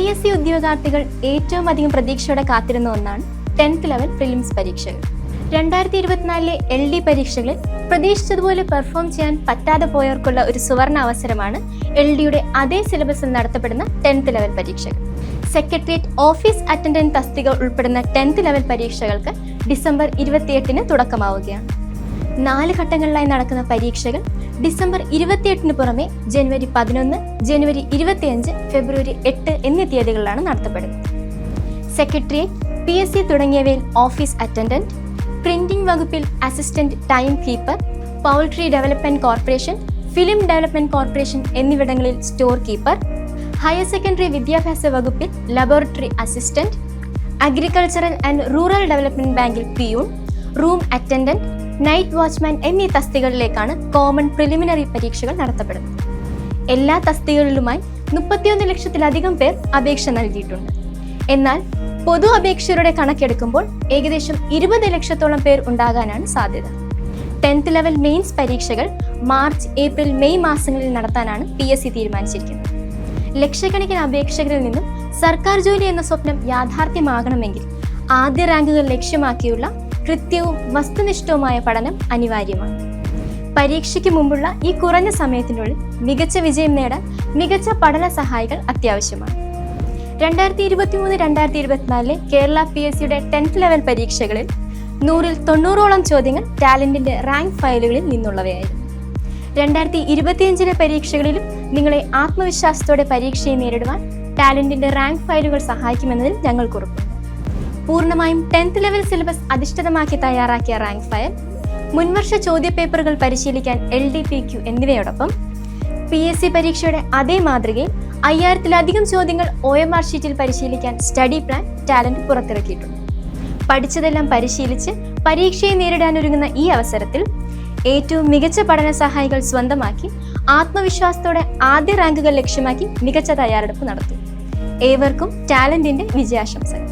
PSC ഉദ്യോഗാർത്ഥികൾ ഏറ്റവും അധികം പ്രതീക്ഷയോടെ കാത്തിരുന്ന ഒന്നാണ് 10th ലെവൽ പ്രിലിംസ് പരീക്ഷകൾ. 2024 LD പരീക്ഷകളിൽ പ്രതീക്ഷിച്ചതുപോലെ പെർഫോം ചെയ്യാൻ പറ്റാതെ പോയവർക്കുള്ള ഒരു സുവർണ അവസരമാണ് LDയുടെ അതേ സിലബസിൽ നടത്തപ്പെടുന്ന 10th ലെവൽ പരീക്ഷകൾ. സെക്രട്ടേറിയറ്റ് ഓഫീസ് അറ്റൻഡന്റ് തസ്തിക ഉൾപ്പെടുന്ന 10th ലെവൽ പരീക്ഷകൾക്ക് ഡിസംബർ 28-ന് തുടക്കമാവുകയാണ്. 4 ഘട്ടങ്ങളിലായി നടക്കുന്ന പരീക്ഷകൾ ഡിസംബർ 28-ന് പുറമെ ജനുവരി 11, ജനുവരി 25, ഫെബ്രുവരി 8 എന്നീ തീയതികളിലാണ് നടത്തപ്പെടുന്നത്. സെക്രട്ടേറിയറ്റ്, PSC തുടങ്ങിയവയിൽ ഓഫീസ് അറ്റൻഡന്റ്, പ്രിന്റിംഗ് വകുപ്പിൽ assistant time keeper, poultry development corporation, film development corporation എന്നിവിടങ്ങളിൽ സ്റ്റോർ കീപ്പർ, ഹയർ സെക്കൻഡറി വിദ്യാഭ്യാസ വകുപ്പിൽ laboratory assistant, agricultural and rural development ബാങ്കിൽ peon, room attendant, night watchman എന്നീ തസ്തികകളിലേക്കാണ് കോമൺ പ്രിലിമിനറി പരീക്ഷകൾ നടത്തപ്പെടുന്നത്. എല്ലാ തസ്തികകളിലുമായി 31 ലക്ഷത്തിലധികം പേർ അപേക്ഷ നൽകിയിട്ടുണ്ട്. എന്നാൽ പൊതു അപേക്ഷകരുടെ കണക്കെടുക്കുമ്പോൾ ഏകദേശം 20 ലക്ഷത്തോളം പേർ ഉണ്ടാകാനാണ് സാധ്യത. 10th ലെവൽ മെയിൻസ് പരീക്ഷകൾ മാർച്ച്, ഏപ്രിൽ, മെയ് മാസങ്ങളിൽ നടത്താനാണ് PSC തീരുമാനിച്ചിരിക്കുന്നത്. ലക്ഷക്കണക്കിന് അപേക്ഷകരിൽ നിന്നും സർക്കാർ ജോലി എന്ന സ്വപ്നം യാഥാർത്ഥ്യമാകണമെങ്കിൽ ആദ്യ റാങ്കുകൾ ലക്ഷ്യമാക്കിയുള്ള കൃത്യവും വസ്തുനിഷ്ഠവുമായ പഠനം അനിവാര്യമാണ്. പരീക്ഷയ്ക്ക് മുമ്പുള്ള ഈ കുറഞ്ഞ സമയത്തിനുള്ളിൽ മികച്ച വിജയം നേടാൻ മികച്ച പഠന സഹായികൾ അത്യാവശ്യമാണ്. 2023-2024 കേരള PSCയുടെ 10th ലെവൽ പരീക്ഷകളിൽ 100-ൽ 90ഓളം ചോദ്യങ്ങൾ ടാലന്റിന്റെ റാങ്ക് ഫയലുകളിൽ നിന്നുള്ളവയായിരുന്നു. 2025 പരീക്ഷകളിലും നിങ്ങളെ ആത്മവിശ്വാസത്തോടെ പരീക്ഷയെ നേരിടുവാൻ ടാലന്റിന്റെ റാങ്ക് ഫയലുകൾ സഹായിക്കുമെന്നതിൽ ഞങ്ങൾക്ക് ഉറപ്പുണ്ട്. പൂർണ്ണമായും 10th ലെവൽ സിലബസ് അധിഷ്ഠിതമാക്കി തയ്യാറാക്കിയ റാങ്ക് ഫയൽ, മുൻവർഷ ചോദ്യപേപ്പറുകൾ പരിശീലിക്കാൻ LDPQ എന്നിവയോടൊപ്പം PSC പരീക്ഷയുടെ അതേ മാതൃകയിൽ 5000-ലധികം ചോദ്യങ്ങൾ OMR ഷീറ്റിൽ പരിശീലിക്കാൻ സ്റ്റഡി പ്ലാൻ ടാലന്റ് പുറത്തിറക്കിയിട്ടുണ്ട്. പഠിച്ചതെല്ലാം പരിശീലിച്ച് പരീക്ഷയെ നേരിടാനൊരുങ്ങുന്ന ഈ അവസരത്തിൽ ഏറ്റവും മികച്ച പഠന സഹായികൾ സ്വന്തമാക്കി ആത്മവിശ്വാസത്തോടെ ആദ്യ റാങ്കുകൾ ലക്ഷ്യമാക്കി മികച്ച തയ്യാറെടുപ്പ് നടത്തും. ഏവർക്കും ടാലന്റിന്റെ വിജയാശംസകൾ.